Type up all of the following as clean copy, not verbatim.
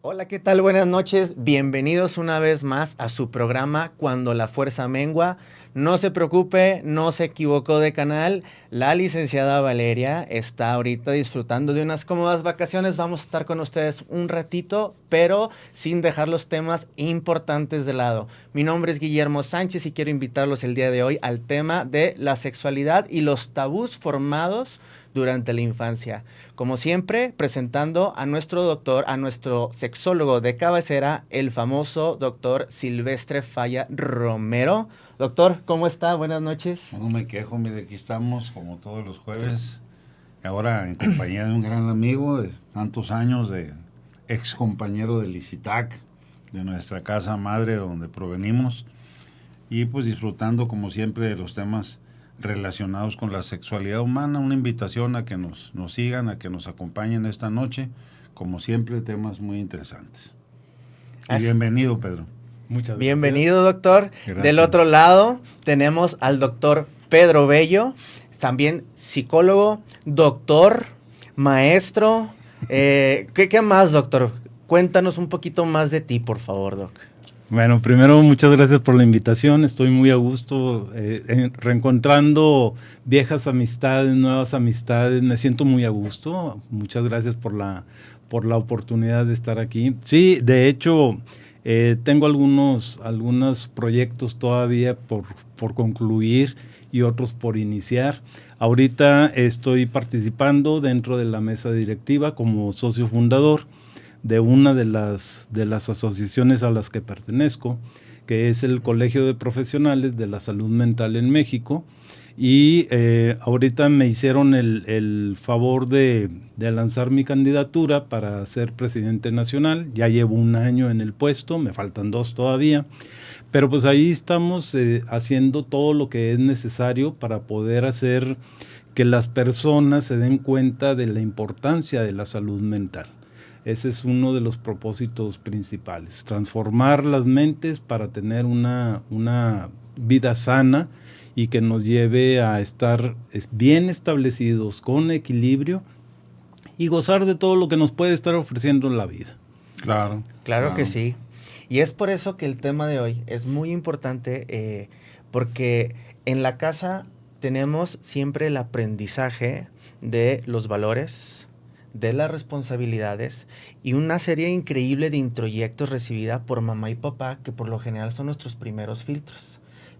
Hola, ¿qué tal? Buenas noches. Bienvenidos una vez más a su programa Cuando la Fuerza Mengua. No se preocupe, no se equivocó de canal. La licenciada Valeria está ahorita disfrutando de unas cómodas vacaciones. Vamos a estar con ustedes un ratito, pero sin dejar los temas importantes de lado. Mi nombre es Guillermo Sánchez y quiero invitarlos el día de hoy al tema de la sexualidad y los tabús formados durante la infancia. Como siempre, presentando a nuestro doctor, a nuestro sexólogo de cabecera, el famoso doctor Silvestre Falla Romero. Doctor, ¿cómo está? Buenas noches. No me quejo, mire, aquí estamos como todos los jueves, ahora en compañía de un gran amigo de tantos años, de ex compañero del ICITAC, de nuestra casa madre donde provenimos, y pues disfrutando como siempre de los temas relacionados con la sexualidad humana. Una invitación a que nos sigan, a que nos acompañen esta noche, como siempre, temas muy interesantes. Y bienvenido, Pedro. Muchas gracias. Bienvenido, doctor. Gracias. Del otro lado tenemos al doctor Pedro Bello, también psicólogo, doctor, maestro. ¿Qué más, doctor? Cuéntanos un poquito más de ti, por favor, doc. Bueno, primero muchas gracias por la invitación, estoy muy a gusto reencontrando viejas amistades, nuevas amistades, me siento muy a gusto, muchas gracias por la oportunidad de estar aquí. Sí, de hecho, tengo algunos proyectos todavía por concluir y otros por iniciar. Ahorita estoy participando dentro de la mesa directiva como socio fundador de una de las asociaciones a las que pertenezco, que es el Colegio de Profesionales de la Salud Mental en México, y ahorita me hicieron el favor de lanzar mi candidatura para ser presidente nacional. Ya llevo un año en el puesto, me faltan 2 todavía, pero pues ahí estamos haciendo todo lo que es necesario para poder hacer que las personas se den cuenta de la importancia de la salud mental. Ese es uno de los propósitos principales, transformar las mentes para tener una vida sana y que nos lleve a estar bien establecidos, con equilibrio y gozar de todo lo que nos puede estar ofreciendo en la vida. Claro que sí. Y es por eso que el tema de hoy es muy importante, porque en la casa tenemos siempre el aprendizaje de los valores, de las responsabilidades y una serie increíble de introyectos recibida por mamá y papá, que por lo general son nuestros primeros filtros.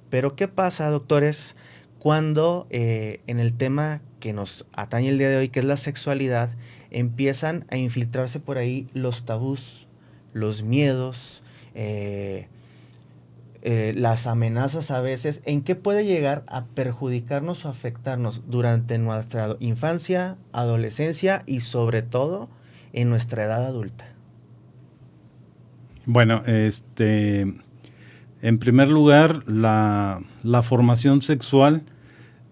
Pero ¿qué pasa, doctores, cuando en el tema que nos atañe el día de hoy, que es la sexualidad, empiezan a infiltrarse por ahí los tabús, los miedos, las amenazas a veces? ¿En qué puede llegar a perjudicarnos o afectarnos durante nuestra infancia, adolescencia y sobre todo en nuestra edad adulta? Bueno, en primer lugar, la formación sexual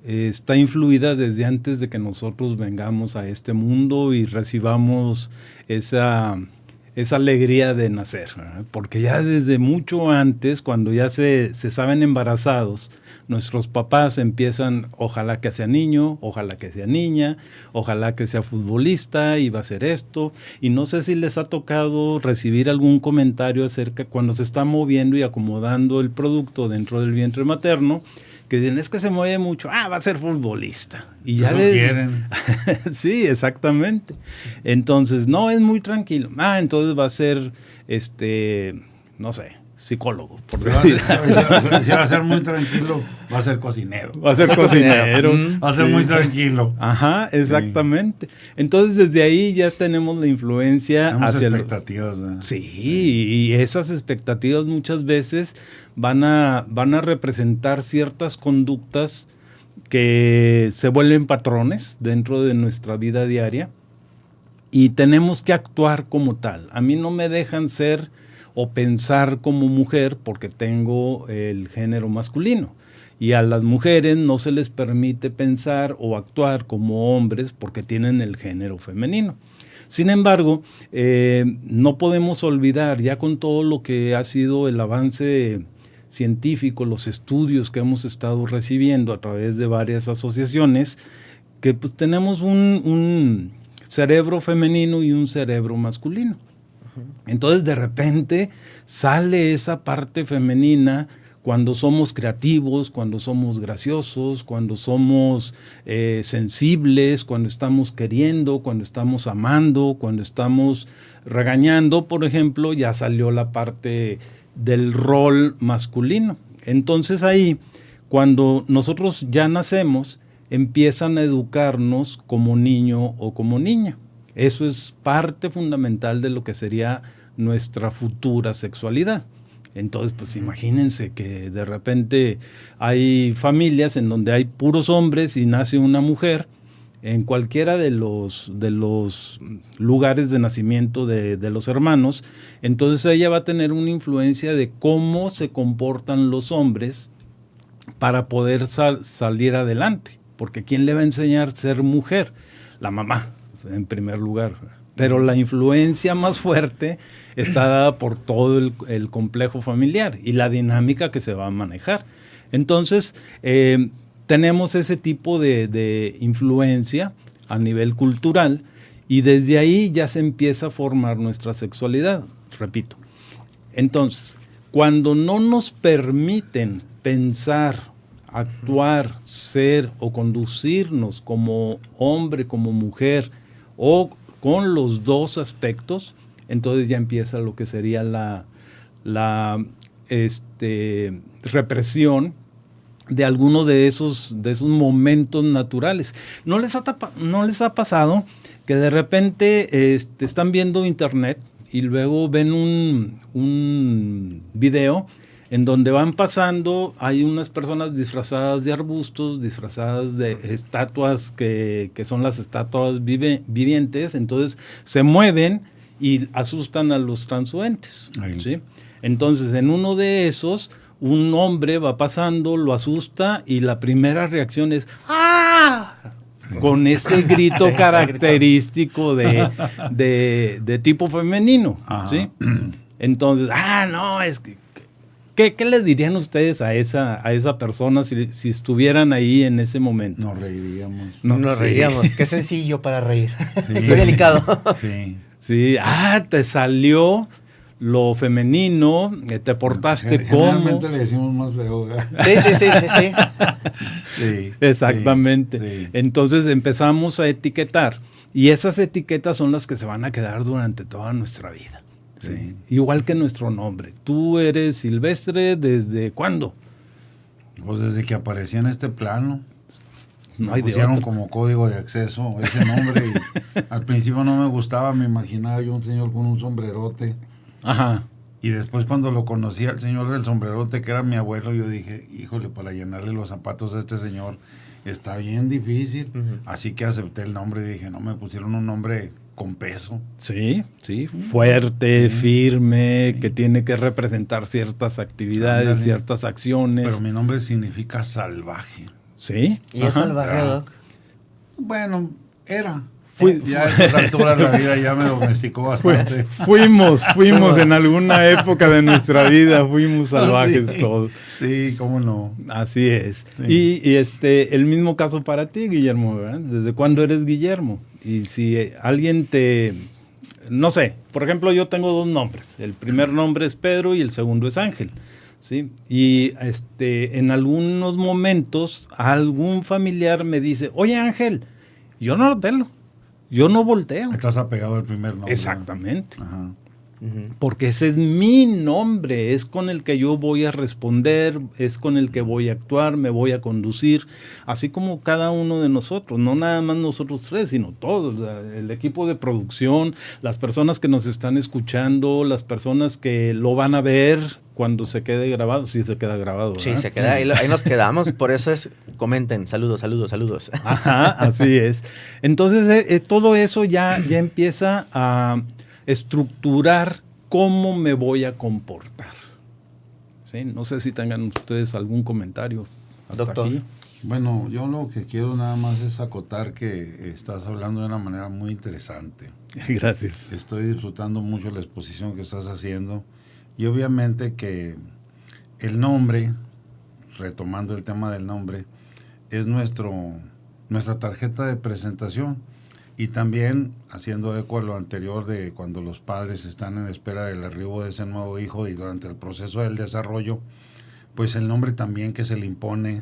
está influida desde antes de que nosotros vengamos a este mundo y recibamos esa alegría de nacer, ¿verdad? Porque ya desde mucho antes, cuando ya se saben embarazados, nuestros papás empiezan, ojalá que sea niño, ojalá que sea niña, ojalá que sea futbolista y va a hacer esto. Y no sé si les ha tocado recibir algún comentario acerca cuando se está moviendo y acomodando el producto dentro del vientre materno, que dicen, es que se mueve mucho, va a ser futbolista. Y ya quieren. Sí, exactamente. Entonces, no, es muy tranquilo. Entonces va a ser, no sé, psicólogo, por decir. Si va a ser muy tranquilo, va a ser cocinero. Va a ser cocinero. Va a ser muy tranquilo. Ajá, exactamente. Sí. Entonces, desde ahí ya tenemos la influencia hacia expectativas, ¿verdad? Sí, y esas expectativas muchas veces van a representar ciertas conductas que se vuelven patrones dentro de nuestra vida diaria y tenemos que actuar como tal. A mí no me dejan ser o pensar como mujer porque tengo el género masculino. Y a las mujeres no se les permite pensar o actuar como hombres porque tienen el género femenino. Sin embargo, no podemos olvidar, ya con todo lo que ha sido el avance científico, los estudios que hemos estado recibiendo a través de varias asociaciones, que pues, tenemos un cerebro femenino y un cerebro masculino. Entonces de repente sale esa parte femenina cuando somos creativos, cuando somos graciosos, cuando somos sensibles, cuando estamos queriendo, cuando estamos amando, cuando estamos regañando, por ejemplo, ya salió la parte del rol masculino. Entonces ahí, cuando nosotros ya nacemos, empiezan a educarnos como niño o como niña. Eso es parte fundamental de lo que sería nuestra futura sexualidad. Entonces, pues imagínense que de repente hay familias en donde hay puros hombres y nace una mujer en cualquiera de los lugares de nacimiento de los hermanos. Entonces ella va a tener una influencia de cómo se comportan los hombres para poder salir adelante. Porque ¿quién le va a enseñar a ser mujer? La mamá, en primer lugar. Pero la influencia más fuerte está dada por todo el complejo familiar y la dinámica que se va a manejar. Entonces, tenemos ese tipo de influencia a nivel cultural y desde ahí ya se empieza a formar nuestra sexualidad, repito. Entonces, cuando no nos permiten pensar, actuar, ser o conducirnos como hombre, como mujer o con los dos aspectos, entonces ya empieza lo que sería la represión de alguno de esos momentos naturales. ¿No les ha pasado que de repente están viendo internet y luego ven un video en donde van pasando, hay unas personas disfrazadas de arbustos, disfrazadas de estatuas que son las estatuas vivientes, entonces se mueven y asustan a los transeúntes, ¿sí? Entonces, en uno de esos, un hombre va pasando, lo asusta y la primera reacción es ¡ah! Con ese grito característico de tipo femenino, ¿sí? Entonces, no, es que ¿qué le dirían ustedes a esa persona si estuvieran ahí en ese momento? Nos reiríamos. Nos reiríamos. Qué sencillo para reír. Sí. Qué delicado. Sí. Sí, te salió lo femenino, te portaste como. Generalmente le decimos más feo. Sí. Exactamente. Sí. Entonces empezamos a etiquetar y esas etiquetas son las que se van a quedar durante toda nuestra vida. Sí. Igual que nuestro nombre. Tú eres Silvestre, ¿desde cuándo? Pues desde que aparecí en este plano. No me pusieron como código de acceso ese nombre y al principio no me gustaba, me imaginaba yo un señor con un sombrerote. Ajá. Y después cuando lo conocí al señor del sombrerote, que era mi abuelo, yo dije, híjole, para llenarle los zapatos a este señor está bien difícil. Así que acepté el nombre y dije, no, me pusieron un nombre con peso. Sí, fuerte, firme, que tiene que representar ciertas actividades, ciertas acciones. Pero mi nombre significa salvaje. ¿Sí? ¿Y es salvaje, Doc? Bueno, era. Ya a estas alturas la vida ya me domesticó bastante. Fuimos en alguna época de nuestra vida, fuimos salvajes todos. Sí, cómo no. Así es. Sí. Y el mismo caso para ti, Guillermo, ¿verdad? ¿Desde cuándo eres Guillermo? Y si alguien no sé, por ejemplo, yo tengo dos nombres. El primer nombre es Pedro y el segundo es Ángel. ¿Sí? Y en algunos momentos algún familiar me dice, oye Ángel, yo no lo pelo. Yo no volteo. Estás apegado al primer nombre. Exactamente. Ajá. Porque ese es mi nombre, es con el que yo voy a responder, es con el que voy a actuar, me voy a conducir, así como cada uno de nosotros, no nada más nosotros tres, sino todos, el equipo de producción, las personas que nos están escuchando, las personas que lo van a ver cuando se quede grabado, sí se queda grabado, ¿verdad? Sí, se queda, ahí nos quedamos, por eso comenten, saludos. Ajá, así es. Entonces, todo eso ya empieza a estructurar cómo me voy a comportar. ¿Sí? No sé si tengan ustedes algún comentario hasta Doctor. Aquí. Bueno, yo lo que quiero nada más es acotar que estás hablando de una manera muy interesante. Gracias. Estoy disfrutando mucho la exposición que estás haciendo y obviamente que el nombre, retomando el tema del nombre, es nuestra tarjeta de presentación. Y también haciendo eco a lo anterior de cuando los padres están en espera del arribo de ese nuevo hijo y durante el proceso del desarrollo, pues el nombre también que se le impone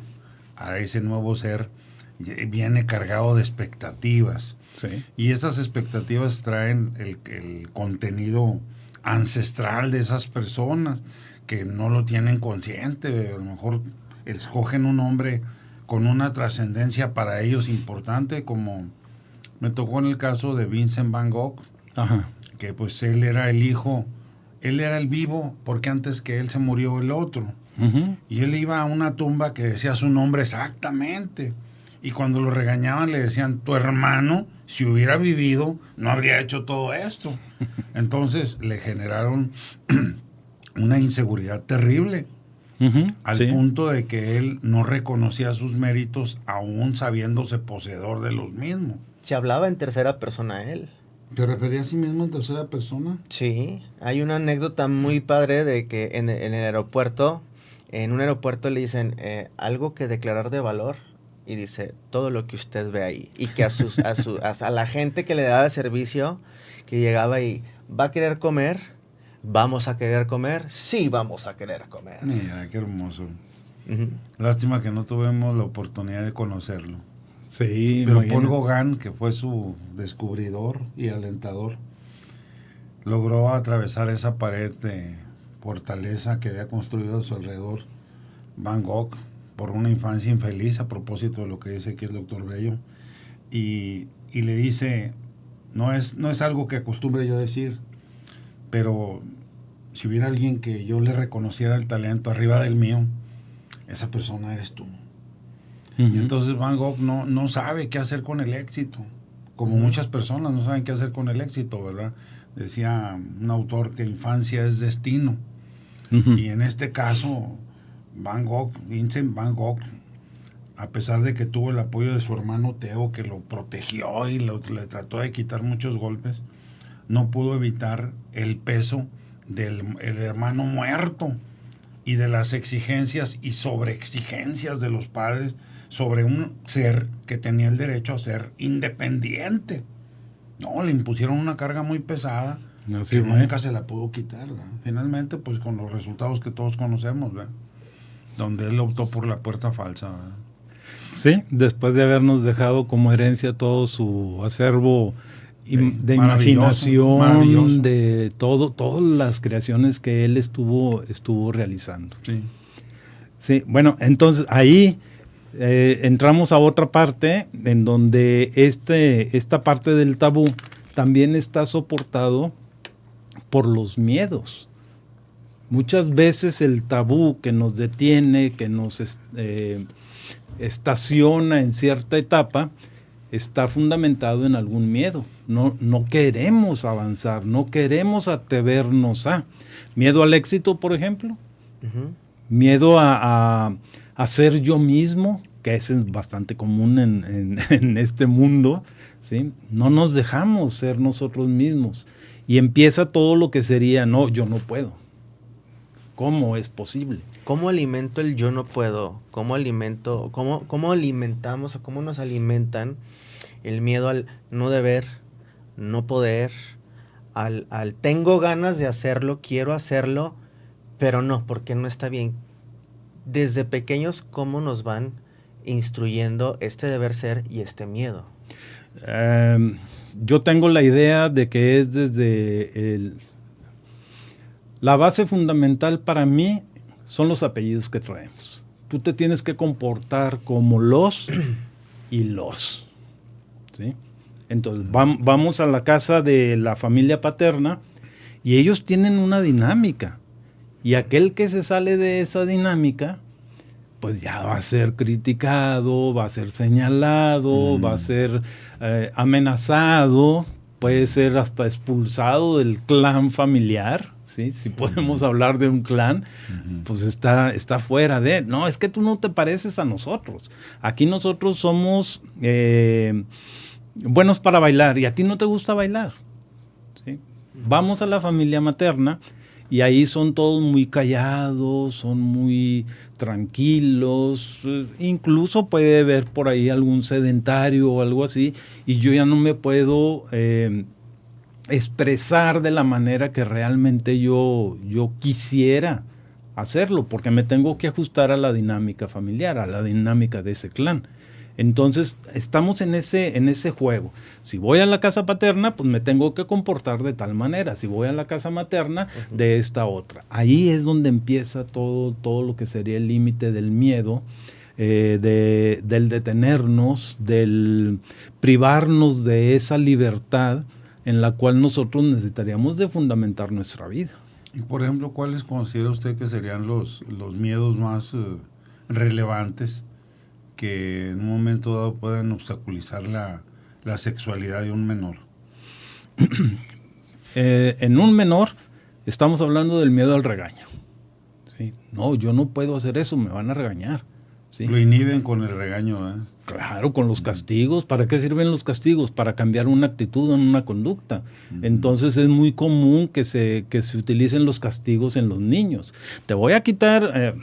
a ese nuevo ser viene cargado de expectativas. Sí. Y estas expectativas traen el contenido ancestral de esas personas que no lo tienen consciente. A lo mejor escogen un nombre con una trascendencia para ellos importante, como me tocó en el caso de Vincent Van Gogh. Ajá. Que pues él era el hijo, él era el vivo, porque antes que él se murió el otro. Uh-huh. Y él iba a una tumba que decía su nombre exactamente. Y cuando lo regañaban le decían, tu hermano, si hubiera vivido, no habría hecho todo esto. Entonces le generaron una inseguridad terrible, al Sí. punto de que él no reconocía sus méritos, aún sabiéndose poseedor de los mismos. Se hablaba en tercera persona él. ¿Te refería a sí mismo en tercera persona? Sí, hay una anécdota muy padre de que en el aeropuerto, en un aeropuerto le dicen algo que declarar de valor y dice todo lo que usted ve ahí y que a la gente que le daba servicio, que llegaba y va a querer comer, vamos a querer comer, sí vamos a querer comer. Mira, qué hermoso. Ujú. Lástima que no tuvimos la oportunidad de conocerlo. Sí, Pero imagínate. Paul Gauguin, que fue su descubridor y alentador, logró atravesar esa pared de fortaleza que había construido a su alrededor Van Gogh por una infancia infeliz, a propósito de lo que dice aquí el doctor Bello, y le dice, no es algo que acostumbre yo a decir, pero si hubiera alguien que yo le reconociera el talento arriba del mío, esa persona eres tú. Uh-huh. Y entonces Van Gogh no sabe qué hacer con el éxito, como muchas personas no saben qué hacer con el éxito, ¿verdad? Decía un autor que infancia es destino. Uh-huh. Y en este caso, Vincent Van Gogh, a pesar de que tuvo el apoyo de su hermano Theo, que lo protegió y le trató de quitar muchos golpes, no pudo evitar el peso del el hermano muerto y de las exigencias y sobreexigencias de los padres sobre un ser que tenía el derecho a ser independiente. No, le impusieron una carga muy pesada Así que fue. nunca se la pudo quitar, ¿verdad? Finalmente, pues con los resultados que todos conocemos, ¿verdad? Donde él optó por la puerta falsa, ¿verdad? Sí, después de habernos dejado como herencia todo su acervo Sí, de maravilloso, imaginación, maravilloso. de todas las creaciones que él estuvo realizando. Sí. Sí, bueno, entonces ahí entramos a otra parte en donde esta parte del tabú también está soportado por los miedos. Muchas veces el tabú que nos detiene, que nos estaciona en cierta etapa, está fundamentado en algún miedo. No queremos avanzar, no queremos atrevernos a. Miedo al éxito, por ejemplo. Ujú. Miedo a ser yo mismo, que es bastante común en este mundo, ¿sí? No nos dejamos ser nosotros mismos. Y empieza todo lo que sería, no, yo no puedo. ¿Cómo es posible? ¿Cómo alimento el yo no puedo? ¿Cómo alimentamos o cómo nos alimentan el miedo al no deber, no poder, al tengo ganas de hacerlo, quiero hacerlo, pero no, porque no está bien? Desde pequeños, ¿cómo nos van instruyendo este deber ser y este miedo? Yo tengo la idea de que es desde la base fundamental para mí son los apellidos que traemos. Tú te tienes que comportar como los y los, ¿sí? Entonces vamos a la casa de la familia paterna y ellos tienen una dinámica. Y aquel que se sale de esa dinámica, pues ya va a ser criticado, va a ser señalado, va a ser amenazado, puede ser hasta expulsado del clan familiar, ¿sí? Si podemos hablar de un clan, pues está fuera de... No, es que tú no te pareces a nosotros. Aquí nosotros somos buenos para bailar y a ti no te gusta bailar, ¿sí? Vamos a la familia materna y ahí son todos muy callados, son muy tranquilos, incluso puede haber por ahí algún sedentario o algo así, y yo ya no me puedo expresar de la manera que realmente yo quisiera hacerlo, porque me tengo que ajustar a la dinámica familiar, a la dinámica de ese clan. Entonces, estamos en ese juego. Si voy a la casa paterna, pues me tengo que comportar de tal manera. Si voy a la casa materna, de esta otra. Ahí es donde empieza todo lo que sería el límite del miedo, del detenernos, del privarnos de esa libertad en la cual nosotros necesitaríamos de fundamentar nuestra vida. Y por ejemplo, ¿cuáles considera usted que serían los miedos más relevantes que en un momento dado pueden obstaculizar la sexualidad de un menor? En un menor estamos hablando del miedo al regaño. ¿Sí? No, yo no puedo hacer eso, me van a regañar. ¿Sí? Lo inhiben con el regaño, ¿eh? Claro, con los castigos. ¿Para qué sirven los castigos? Para cambiar una actitud o una conducta. Entonces es muy común que se utilicen los castigos en los niños. Te voy a quitar...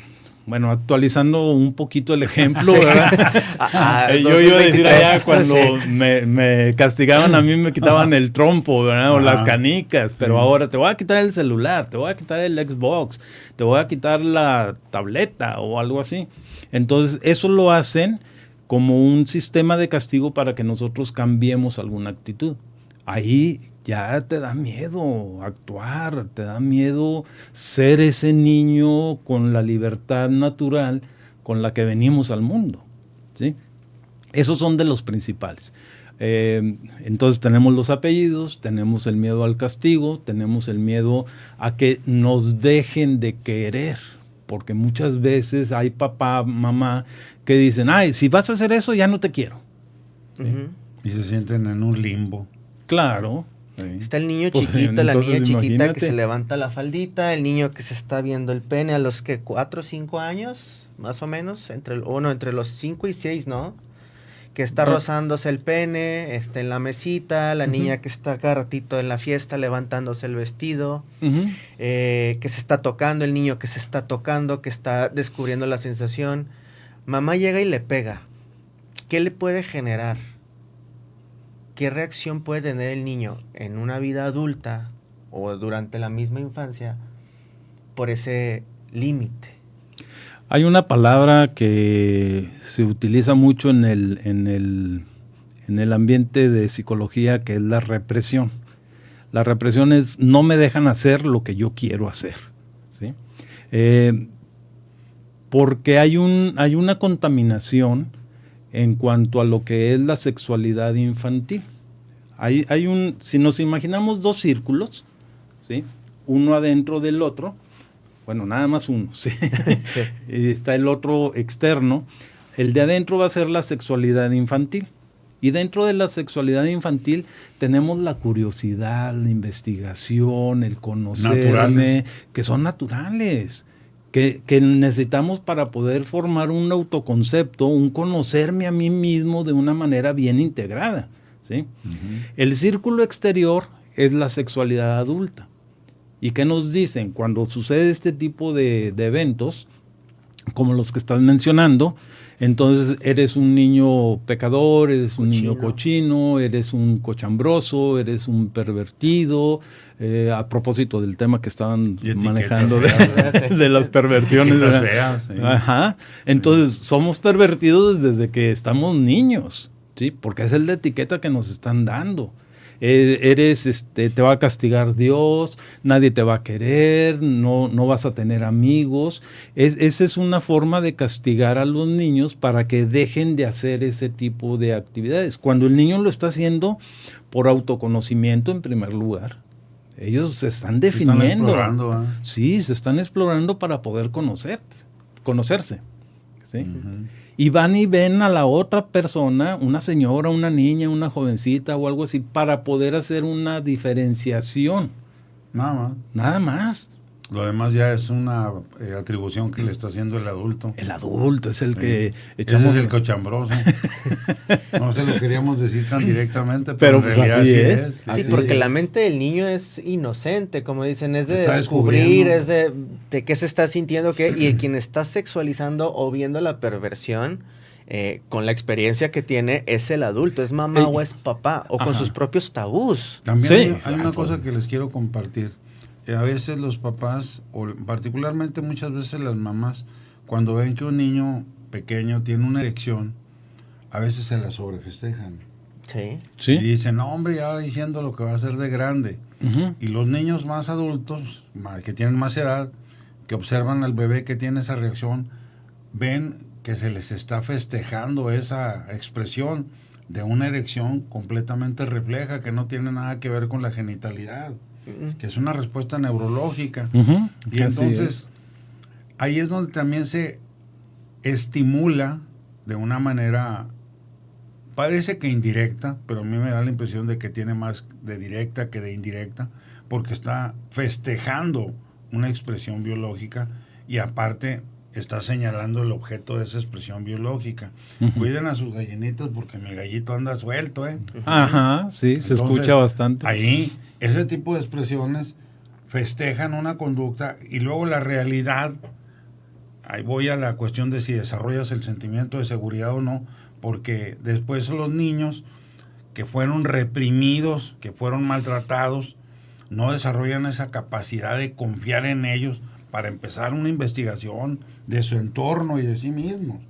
bueno, actualizando un poquito el ejemplo, ¿verdad? Yo iba a decir allá cuando me castigaban, a mí me quitaban el trompo, ¿verdad? O las canicas, pero ahora te voy a quitar el celular, te voy a quitar el Xbox, te voy a quitar la tableta o algo así. Entonces, eso lo hacen como un sistema de castigo para que nosotros cambiemos alguna actitud. Ahí ya te da miedo actuar, te da miedo ser ese niño con la libertad natural con la que venimos al mundo, ¿sí? Esos son de los principales. Entonces tenemos los apellidos, tenemos el miedo al castigo, tenemos el miedo a que nos dejen de querer, porque muchas veces hay papá, mamá que dicen, ay, si vas a hacer eso ya no te quiero. Y se sienten en un limbo. Claro. Está el niño chiquito, la niña chiquita que se levanta la faldita, el niño que se está viendo el pene a los que 4 o 5 años, más o menos, entre los 5 y 6, ¿no? Que está rozándose el pene, en la mesita, la niña que está cada ratito en la fiesta levantándose el vestido, que se está tocando, el niño que se está tocando, que está descubriendo la sensación. Mamá llega y le pega. ¿Qué le puede generar? ¿Qué reacción puede tener el niño en una vida adulta o durante la misma infancia por ese límite? Hay una palabra que se utiliza mucho en el ambiente de psicología, que es la represión. La represión es no me dejan hacer lo que yo quiero hacer, ¿sí? Porque hay una contaminación en cuanto a lo que es la sexualidad infantil. Si nos imaginamos dos círculos, ¿sí? Uno adentro del otro, bueno, nada más uno, ¿sí? Sí. Y está el otro externo. El de adentro va a ser la sexualidad infantil. Y dentro de la sexualidad infantil tenemos la curiosidad, la investigación, el conocerme, que son naturales. Que necesitamos para poder formar un autoconcepto, un conocerme a mí mismo de una manera bien integrada, ¿sí? El círculo exterior es la sexualidad adulta. ¿Y qué nos dicen? Cuando sucede este tipo de eventos, como los que estás mencionando, entonces eres un niño pecador, eres un niño cochino, eres un cochambroso, eres un pervertido. A propósito del tema que estaban manejando de las perversiones. Feas, sí. Ajá. Entonces somos pervertidos desde que estamos niños, ¿sí? Porque esa es la etiqueta que nos están dando. Te va a castigar Dios, nadie te va a querer, no vas a tener amigos. Esa es una forma de castigar a los niños para que dejen de hacer ese tipo de actividades. Cuando el niño lo está haciendo por autoconocimiento en primer lugar. Ellos se están definiendo. Se están explorando, ¿eh? Sí, se están explorando para poder conocerse. ¿Sí? Y van y ven a la otra persona, una señora, una niña, una jovencita o algo así, para poder hacer una diferenciación. Nada más. Nada más. Lo demás ya es una atribución que le está haciendo el adulto. El adulto es el que echamos. Ese es el cochambroso. No se lo queríamos decir tan directamente, pero pues así es. Sí, Así porque es. la mente del niño es inocente, como dicen, es de descubrir, es de qué se está sintiendo, qué, y el quien está sexualizando o viendo la perversión, con la experiencia que tiene, es el adulto, es mamá o es papá, o con sus propios tabús. También hay una cosa que les quiero compartir. A veces los papás, o particularmente muchas veces las mamás, cuando ven que un niño pequeño tiene una erección, a veces se la sobrefestejan. Sí. Y dicen, no, hombre, ya va diciendo lo que va a hacer de grande. Y los niños más adultos, que tienen más edad, que observan al bebé que tiene esa reacción, ven que se les está festejando esa expresión de una erección completamente refleja, que no tiene nada que ver con la genitalidad, que es una respuesta neurológica. Y entonces, ahí es donde también se estimula de una manera, parece que indirecta, pero a mí me da la impresión de que tiene más de directa que de indirecta, porque está festejando una expresión biológica y aparte está señalando el objeto de esa expresión biológica. Cuiden a sus gallinitas porque mi gallito anda suelto, ¿eh? Ajá, sí, se escucha bastante. Ahí, ese tipo de expresiones festejan una conducta y luego la realidad, ahí voy a la cuestión de si desarrollas el sentimiento de seguridad o no, porque después los niños que fueron reprimidos, que fueron maltratados, no desarrollan esa capacidad de confiar en ellos para empezar una investigación de su entorno y de sí mismos.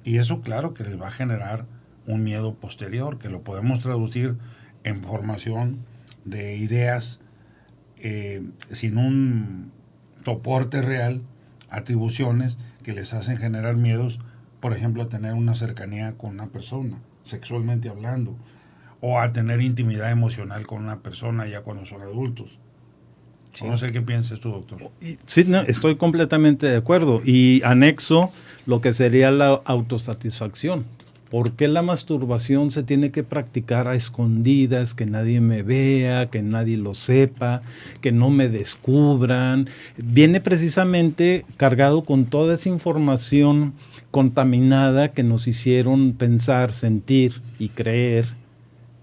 Y eso claro que les va a generar un miedo posterior, que lo podemos traducir en formación de ideas sin un soporte real, atribuciones que les hacen generar miedos, por ejemplo, a tener una cercanía con una persona, sexualmente hablando, o a tener intimidad emocional con una persona ya cuando son adultos. Sí. No sé qué piensas tú, doctor. Sí, no, estoy completamente de acuerdo. Y anexo lo que sería la autosatisfacción. ¿Por qué la masturbación se tiene que practicar a escondidas, que nadie me vea, que nadie lo sepa, que no me descubran? Viene precisamente cargado con toda esa información contaminada que nos hicieron pensar, sentir y creer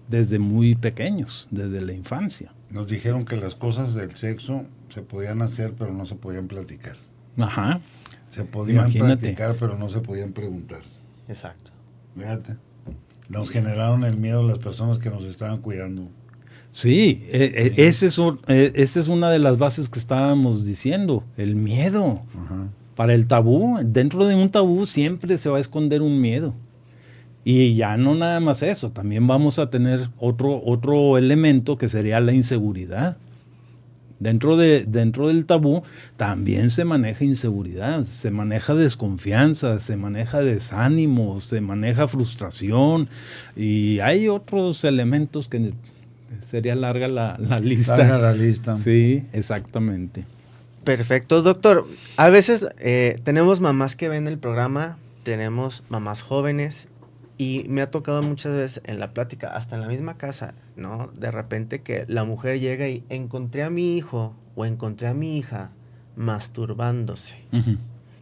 desde muy pequeños, desde la infancia. Nos dijeron que las cosas del sexo se podían hacer, pero no se podían platicar. Ajá. Se podían practicar, pero no se podían preguntar. Exacto. Fíjate, nos generaron el miedo las personas que nos estaban cuidando. Sí, esa es una de las bases que estábamos diciendo, el miedo. Ajá. Para el tabú, dentro de un tabú siempre se va a esconder un miedo. Y ya no nada más eso, también vamos a tener otro elemento que sería la inseguridad. Dentro del tabú también se maneja inseguridad, se maneja desconfianza, se maneja desánimo, se maneja frustración y hay otros elementos que sería larga la lista. Larga la lista. Sí, exactamente. Perfecto, doctor. A veces tenemos mamás que ven el programa, tenemos mamás jóvenes. Y me ha tocado muchas veces en la plática, hasta en la misma casa, ¿no? De repente que la mujer llega y encontré a mi hijo o encontré a mi hija masturbándose.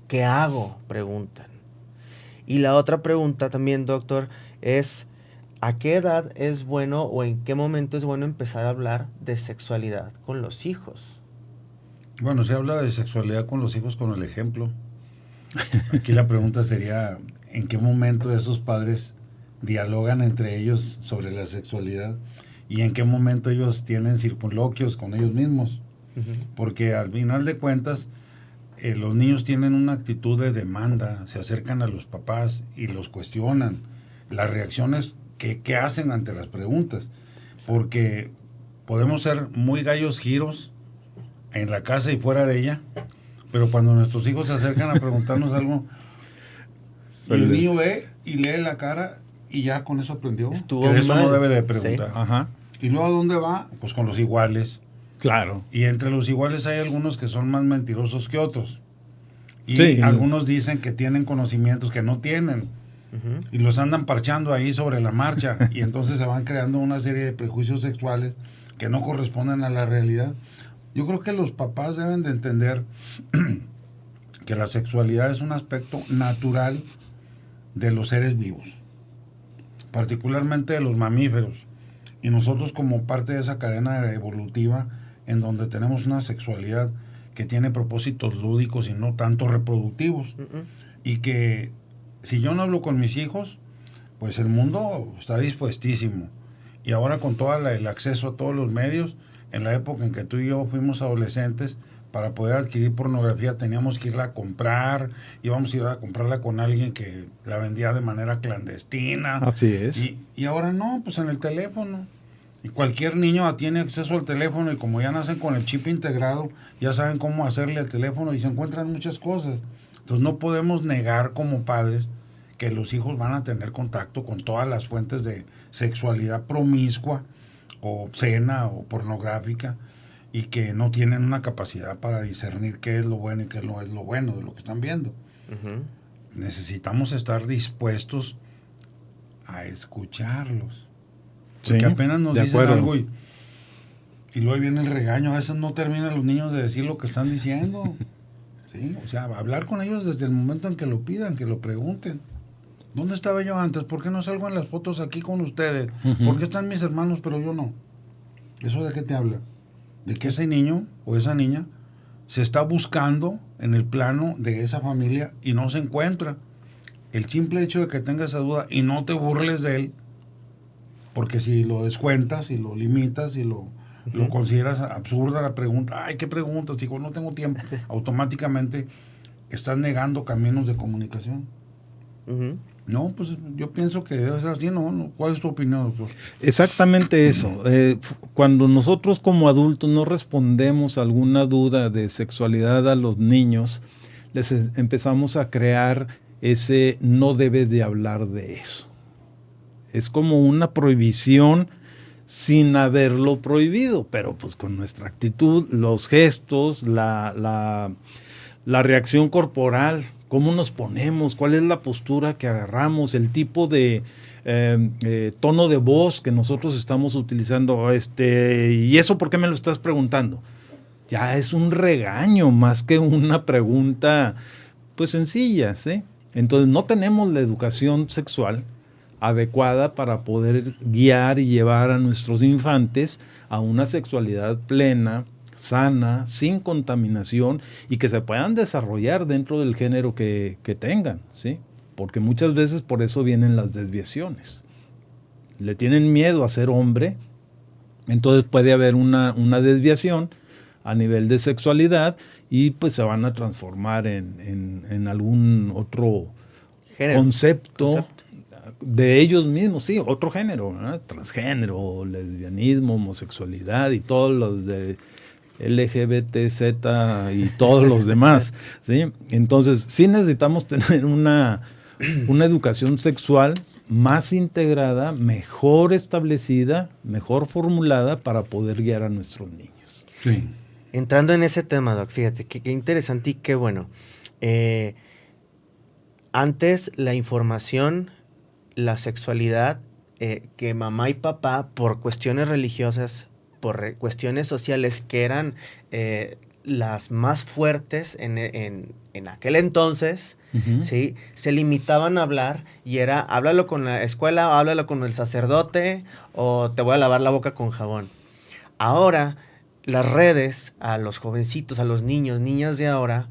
¿Qué hago? Preguntan. Y la otra pregunta también, doctor, es ¿a qué edad es bueno o en qué momento es bueno empezar a hablar de sexualidad con los hijos? Bueno, se habla de sexualidad con los hijos con el ejemplo. Aquí la pregunta sería, ¿en qué momento esos padres dialogan entre ellos sobre la sexualidad? ¿Y en qué momento ellos tienen circunloquios con ellos mismos? Porque al final de cuentas, los niños tienen una actitud de demanda, se acercan a los papás y los cuestionan. Las reacciones que hacen ante las preguntas. Porque podemos ser muy gallos giros en la casa y fuera de ella, pero cuando nuestros hijos se acercan a preguntarnos algo, y el niño ve y lee la cara y ya con eso aprendió. Estuvo que eso mal. no debe de preguntar. Sí. Ajá. ¿Y luego a dónde va? Pues con los iguales. Claro. Y entre los iguales hay algunos que son más mentirosos que otros. Y sí, algunos dicen que tienen conocimientos que no tienen. Y los andan parchando ahí sobre la marcha. Y entonces se van creando una serie de prejuicios sexuales que no corresponden a la realidad. Yo creo que los papás deben de entender que la sexualidad es un aspecto natural de los seres vivos, particularmente de los mamíferos. Y nosotros como parte de esa cadena evolutiva en donde tenemos una sexualidad que tiene propósitos lúdicos y no tanto reproductivos. Y que si yo no hablo con mis hijos, pues el mundo está dispuestísimo. Y ahora con todo el acceso a todos los medios, en la época en que tú y yo fuimos adolescentes, para poder adquirir pornografía teníamos que irla a comprar, íbamos a ir a comprarla con alguien que la vendía de manera clandestina. Así es. Y ahora no, pues en el teléfono. Y cualquier niño tiene acceso al teléfono y como ya nacen con el chip integrado, ya saben cómo hacerle al teléfono y se encuentran muchas cosas. Entonces no podemos negar como padres que los hijos van a tener contacto con todas las fuentes de sexualidad promiscua o obscena o pornográfica y que no tienen una capacidad para discernir qué es lo bueno y qué no es lo bueno de lo que están viendo. Necesitamos estar dispuestos a escucharlos. Porque Sí, apenas nos de dicen acuerdo. algo y luego viene el regaño. A veces no terminan los niños de decir lo que están diciendo. ¿Sí? O sea, hablar con ellos desde el momento en que lo pidan, que lo pregunten. ¿Dónde estaba yo antes? ¿Por qué no salgo en las fotos aquí con ustedes? ¿Por qué están mis hermanos pero yo no? ¿Eso de qué te habla? De que ese niño o esa niña se está buscando en el plano de esa familia y no se encuentra. El simple hecho de que tenga esa duda y no te burles de él, porque si lo descuentas y lo limitas y lo consideras absurda la pregunta, ay, ¿qué preguntas? Hijo, no tengo tiempo. Automáticamente estás negando caminos de comunicación. No, pues yo pienso que debe ser así, ¿no? ¿Cuál es tu opinión, doctor? Exactamente eso. Cuando nosotros como adultos no respondemos a alguna duda de sexualidad a los niños, empezamos a crear ese no debe de hablar de eso. Es como una prohibición sin haberlo prohibido, pero pues con nuestra actitud, los gestos, la reacción corporal, cómo nos ponemos, cuál es la postura que agarramos, el tipo de tono de voz que nosotros estamos utilizando. ¿Y eso por qué me lo estás preguntando? Ya es un regaño más que una pregunta pues sencilla, ¿sí? Entonces no tenemos la educación sexual adecuada para poder guiar y llevar a nuestros infantes a una sexualidad plena, sana, sin contaminación y que se puedan desarrollar dentro del género que tengan, ¿sí? Porque muchas veces por eso vienen las desviaciones. Le tienen miedo a ser hombre, entonces puede haber una desviación a nivel de sexualidad y pues se van a transformar en algún otro concepto de ellos mismos, sí, otro género, ¿no? Transgénero, lesbianismo, homosexualidad y todos los de LGBTZ y todos los demás, ¿sí? Entonces, sí necesitamos tener una educación sexual más integrada, mejor establecida, mejor formulada para poder guiar a nuestros niños. Sí. Entrando en ese tema, Doc, fíjate, qué interesante y qué bueno. Antes la información, la sexualidad, que mamá y papá, por cuestiones religiosas, por cuestiones sociales que eran las más fuertes en aquel entonces, ¿sí? Se limitaban a hablar y era, háblalo con la escuela, o háblalo con el sacerdote, o te voy a lavar la boca con jabón. Ahora, las redes, a los jovencitos, a los niños, niñas de ahora,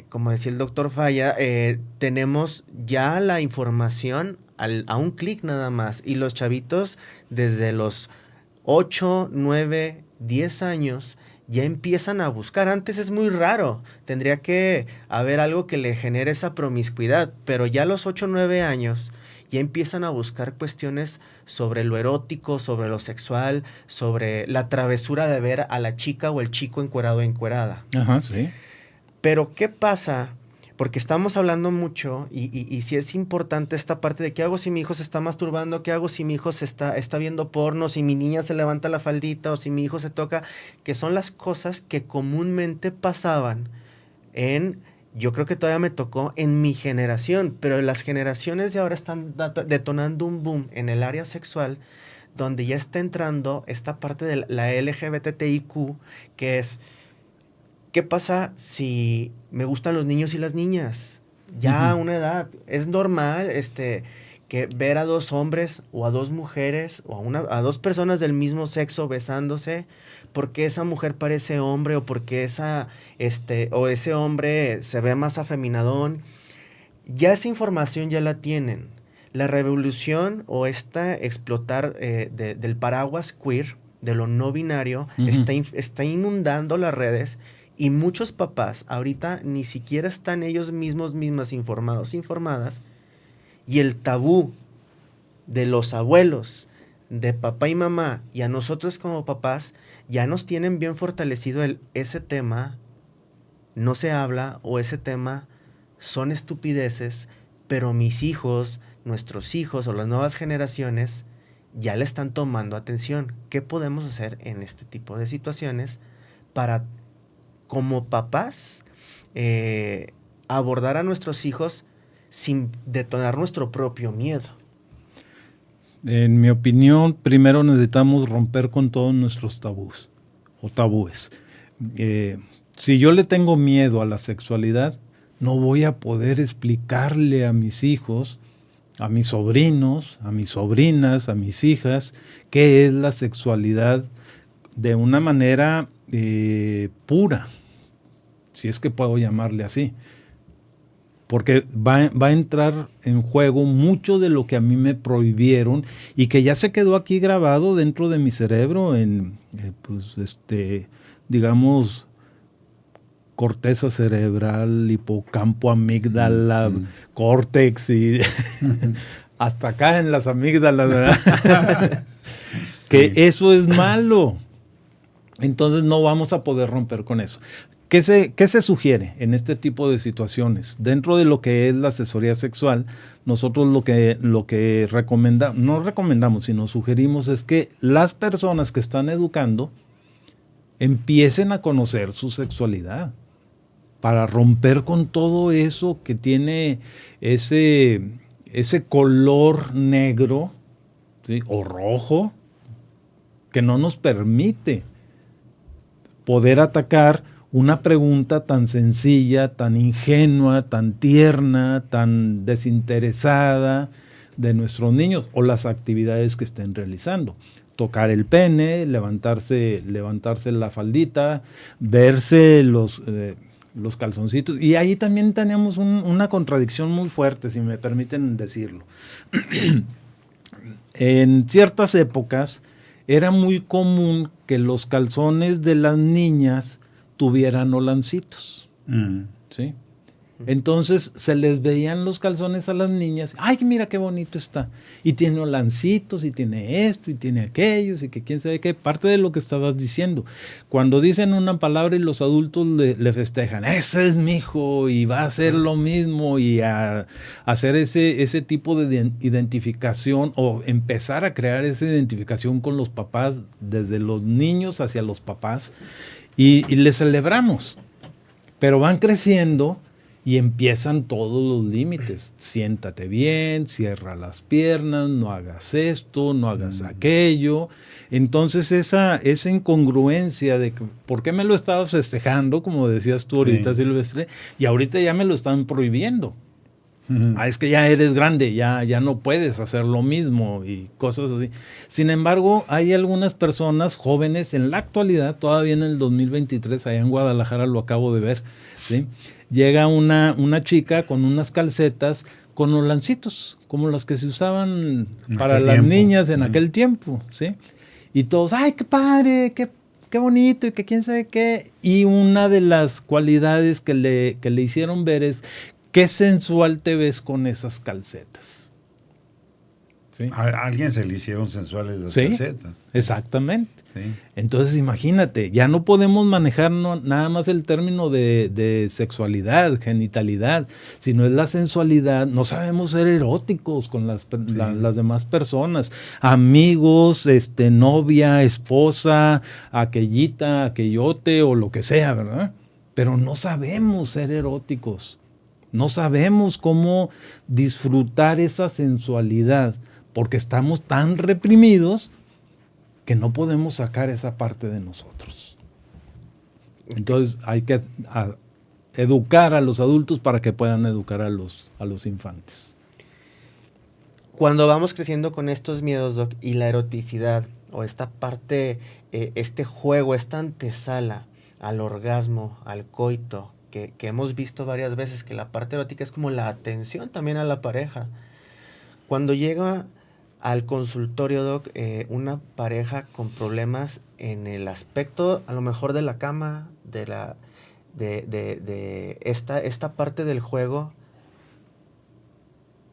como decía el doctor Falla, tenemos ya la información a un clic nada más. Y los chavitos desde los 8, 9, 10 años ya empiezan a buscar. Antes es muy raro. Tendría que haber algo que le genere esa promiscuidad. Pero ya a los 8, 9 años ya empiezan a buscar cuestiones sobre lo erótico, sobre lo sexual, sobre la travesura de ver a la chica o el chico encuerado o encuerada. Ajá, sí. Pero ¿qué pasa? Porque estamos hablando mucho y sí es importante esta parte de qué hago si mi hijo se está masturbando, qué hago si mi hijo está viendo porno, si mi niña se levanta la faldita o si mi hijo se toca, que son las cosas que comúnmente pasaban yo creo que todavía me tocó en mi generación, pero las generaciones de ahora están detonando un boom en el área sexual donde ya está entrando esta parte de la LGBTIQ, que es, ¿qué pasa si me gustan los niños y las niñas? Ya a una edad, es normal que ver a dos hombres o a dos mujeres o a dos personas del mismo sexo besándose, porque esa mujer parece hombre o porque o ese hombre se ve más afeminadón. Ya esa información ya la tienen. La revolución o explotar del paraguas queer, de lo no binario, está inundando las redes, y muchos papás ahorita ni siquiera están ellos mismas informadas, y el tabú de los abuelos, de papá y mamá, y a nosotros como papás, ya nos tienen bien fortalecido ese tema no se habla, o ese tema son estupideces, pero mis hijos, nuestros hijos o las nuevas generaciones ya le están tomando atención. ¿Qué podemos hacer en este tipo de situaciones para, como papás, abordar a nuestros hijos sin detonar nuestro propio miedo? En mi opinión, primero necesitamos romper con todos nuestros tabús o tabúes. Si yo le tengo miedo a la sexualidad, no voy a poder explicarle a mis hijos, a mis sobrinos, a mis sobrinas, a mis hijas, qué es la sexualidad de una manera pura, si es que puedo llamarle así. Porque va a entrar en juego mucho de lo que a mí me prohibieron y que ya se quedó aquí grabado dentro de mi cerebro en, digamos, corteza cerebral, hipocampo, amígdala, córtex y hasta acá en las amígdalas, ¿verdad? Que eso es malo. Entonces no vamos a poder romper con eso. ¿Qué se sugiere en este tipo de situaciones? Dentro de lo que es la asesoría sexual, nosotros lo que recomendamos, no recomendamos, sino sugerimos es que las personas que están educando empiecen a conocer su sexualidad para romper con todo eso que tiene ese color negro, ¿sí?, o rojo, que no nos permite poder atacar una pregunta tan sencilla, tan ingenua, tan tierna, tan desinteresada de nuestros niños o las actividades que estén realizando. Tocar el pene, levantarse la faldita, verse los calzoncitos. Y ahí también tenemos una contradicción muy fuerte, si me permiten decirlo. En ciertas épocas era muy común que los calzones de las niñas tuvieran holancitos, ¿sí? Entonces se les veían los calzones a las niñas, ¡ay, mira qué bonito está! Y tiene holancitos, y tiene esto, y tiene aquellos, y que quién sabe qué. Parte de lo que estabas diciendo. Cuando dicen una palabra y los adultos le festejan, ¡ese es mi hijo! Y va a hacer lo mismo, y a hacer ese tipo de identificación, o empezar a crear esa identificación con los papás, desde los niños hacia los papás, y les celebramos. Pero van creciendo y empiezan todos los límites. Siéntate bien, cierra las piernas, no hagas esto, no hagas aquello. Entonces esa incongruencia de que, ¿por qué me lo estabas festejando, como decías tú ahorita, sí, Silvestre? Y ahorita ya me lo están prohibiendo. Es que ya eres grande, ya no puedes hacer lo mismo y cosas así. Sin embargo, hay algunas personas jóvenes en la actualidad, todavía en el 2023, allá en Guadalajara lo acabo de ver, ¿sí? Llega una chica con unas calcetas con holancitos, como las que se usaban para las niñas en aquel tiempo, ¿sí? Y todos, ¡ay, qué padre, qué bonito! Y que quién sabe qué. Y una de las cualidades que le hicieron ver es, qué sensual te ves con esas calcetas. ¿Sí? A alguien se le hicieron sensuales las calcetas. Exactamente. Sí. Entonces imagínate, ya no podemos manejar nada más el término de sexualidad, genitalidad, sino es la sensualidad. No sabemos ser eróticos con las demás personas, amigos, novia, esposa, aquellita, aquellote o lo que sea, ¿verdad? Pero no sabemos ser eróticos. No sabemos cómo disfrutar esa sensualidad porque estamos tan reprimidos que no podemos sacar esa parte de nosotros. Entonces hay que educar a los adultos para que puedan educar a los infantes. Cuando vamos creciendo con estos miedos, Doc, y la eroticidad, o esta parte, este juego, esta antesala al orgasmo, al coito, que hemos visto varias veces, que la parte erótica es como la atención también a la pareja. Cuando llega al consultorio, Doc, una pareja con problemas en el aspecto, a lo mejor de la cama, de esta parte del juego,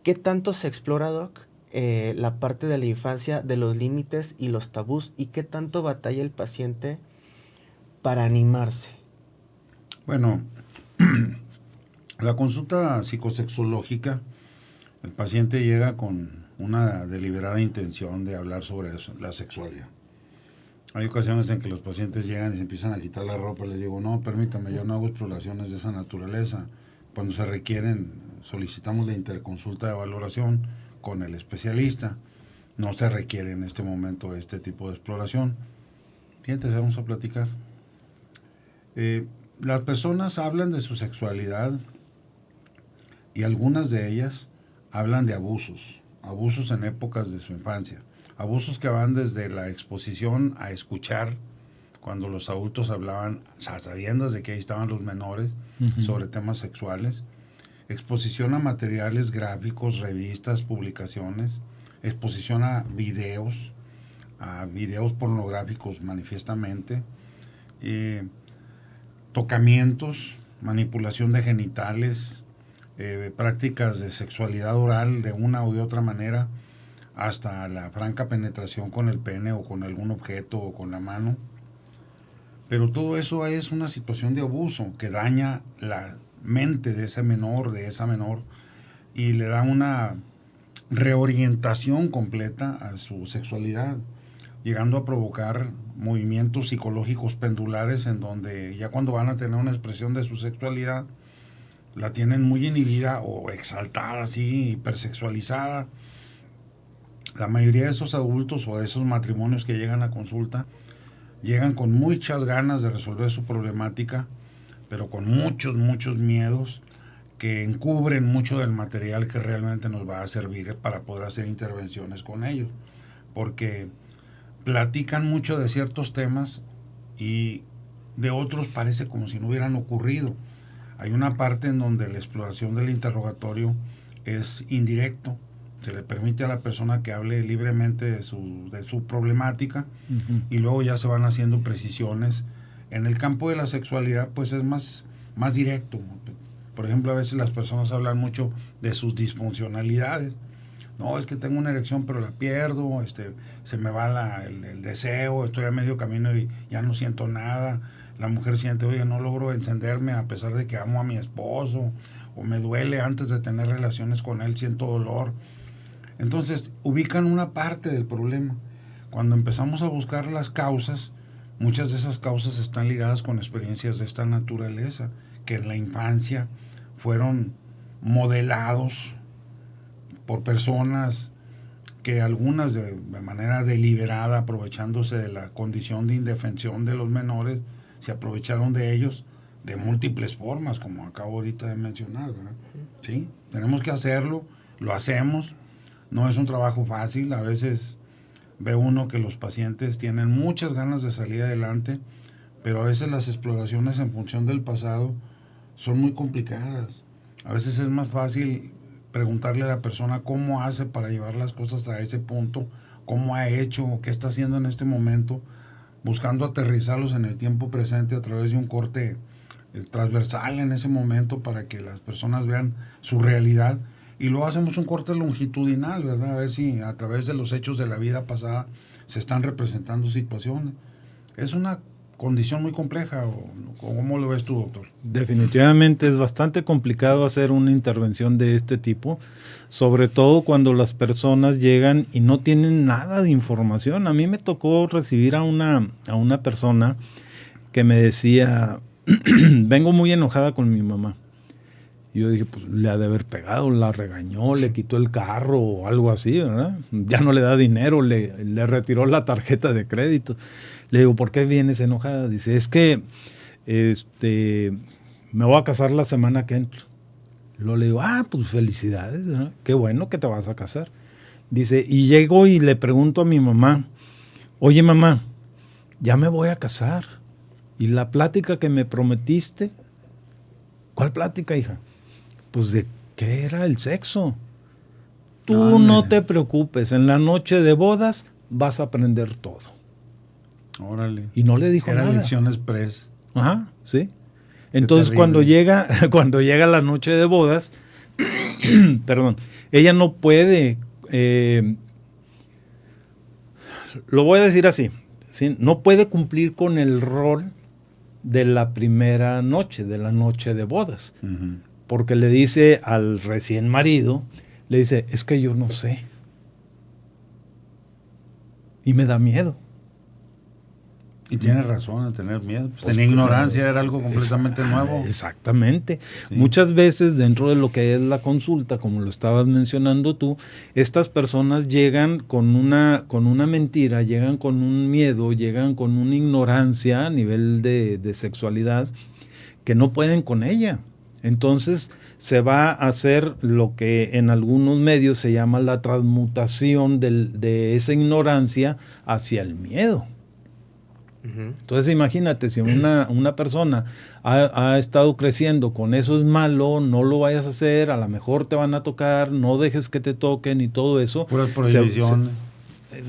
¿qué tanto se explora, Doc, la parte de la infancia, de los límites y los tabús, y qué tanto batalla el paciente para animarse? Bueno, la consulta psicosexológica, el paciente llega con una deliberada intención de hablar sobre la sexualidad. Hay ocasiones en que los pacientes llegan y se empiezan a quitar la ropa. Les digo, no, permítame, yo no hago exploraciones de esa naturaleza. Cuando se requieren, solicitamos la interconsulta de valoración con el especialista. No se requiere en este momento este tipo de exploración. Fíjate, vamos a platicar. Las personas hablan de su sexualidad y algunas de ellas hablan de abusos en épocas de su infancia, abusos que van desde la exposición a escuchar cuando los adultos hablaban, sabiendo de que ahí estaban los menores, sobre temas sexuales, exposición a materiales gráficos, revistas, publicaciones, exposición a videos pornográficos manifiestamente, tocamientos, manipulación de genitales, prácticas de sexualidad oral de una u de otra manera, hasta la franca penetración con el pene o con algún objeto o con la mano. Pero todo eso es una situación de abuso que daña la mente de ese menor, de esa menor, y le da una reorientación completa a su sexualidad, llegando a provocar movimientos psicológicos pendulares en donde ya cuando van a tener una expresión de su sexualidad, la tienen muy inhibida o exaltada, así, hipersexualizada. La mayoría de esos adultos o de esos matrimonios que llegan a consulta llegan con muchas ganas de resolver su problemática, pero con muchos miedos que encubren mucho del material que realmente nos va a servir para poder hacer intervenciones con ellos, porque platican mucho de ciertos temas y de otros parece como si no hubieran ocurrido. Hay una parte en donde la exploración del interrogatorio es indirecto, se le permite a la persona que hable libremente de su problemática, y luego ya se van haciendo precisiones. En el campo de la sexualidad pues es más directo. Por ejemplo, a veces las personas hablan mucho de sus disfuncionalidades. No, es que tengo una erección pero la pierdo, se me va el deseo, estoy a medio camino y ya no siento nada. La mujer siente, oye, no logro encenderme a pesar de que amo a mi esposo, o me duele antes de tener relaciones con él, siento dolor. Entonces, ubican una parte del problema. Cuando empezamos a buscar las causas, muchas de esas causas están ligadas con experiencias de esta naturaleza, que en la infancia fueron modelados por personas que algunas de manera deliberada, aprovechándose de la condición de indefensión de los menores, se aprovecharon de ellos de múltiples formas, como acabo ahorita de mencionar, ¿verdad? ¿Sí? Tenemos que hacerlo, lo hacemos, no es un trabajo fácil. A veces ve uno que los pacientes tienen muchas ganas de salir adelante, pero a veces las exploraciones en función del pasado son muy complicadas. A veces es más fácil preguntarle a la persona cómo hace para llevar las cosas a ese punto, cómo ha hecho, qué está haciendo en este momento, buscando aterrizarlos en el tiempo presente a través de un corte transversal en ese momento para que las personas vean su realidad, y luego hacemos un corte longitudinal, ¿verdad? A ver si a través de los hechos de la vida pasada se están representando situaciones. Es una condición muy compleja, ¿o cómo lo ves tú, doctor? Definitivamente es bastante complicado hacer una intervención de este tipo, sobre todo cuando las personas llegan y no tienen nada de información. A mí me tocó recibir a una persona que me decía, vengo muy enojada con mi mamá. Y yo dije, pues le ha de haber pegado, la regañó, le quitó el carro o algo así, ¿verdad? Ya no le da dinero, le retiró la tarjeta de crédito. Le digo, ¿por qué vienes enojada? Dice, es que me voy a casar la semana que entra. Luego le digo, pues felicidades, ¿verdad? Qué bueno que te vas a casar. Dice, y llego y le pregunto a mi mamá, oye mamá, ya me voy a casar. ¿Y la plática que me prometiste? ¿Cuál plática, hija? Pues de qué era el sexo. Tú no te preocupes, en la noche de bodas vas a aprender todo. Órale. Y no le dijo nada. Era lección express. Ajá, sí. Entonces cuando llega la noche de bodas, perdón, ella no puede, lo voy a decir así, ¿sí? No puede cumplir con el rol de la primera noche, de la noche de bodas. Uh-huh. Porque le dice al recién marido, le dice, es que yo no sé. Y me da miedo. Y tiene razón en tener miedo. Pues tenía ignorancia, era algo completamente nuevo. Exactamente. Sí. Muchas veces dentro de lo que es la consulta, como lo estabas mencionando tú, estas personas llegan con una mentira, llegan con un miedo, llegan con una ignorancia a nivel de sexualidad que no pueden con ella. Entonces se va a hacer lo que en algunos medios se llama la transmutación de esa ignorancia hacia el miedo. Entonces imagínate, si una persona ha estado creciendo con eso es malo, no lo vayas a hacer, a lo mejor te van a tocar, no dejes que te toquen y todo eso. Puras prohibiciones.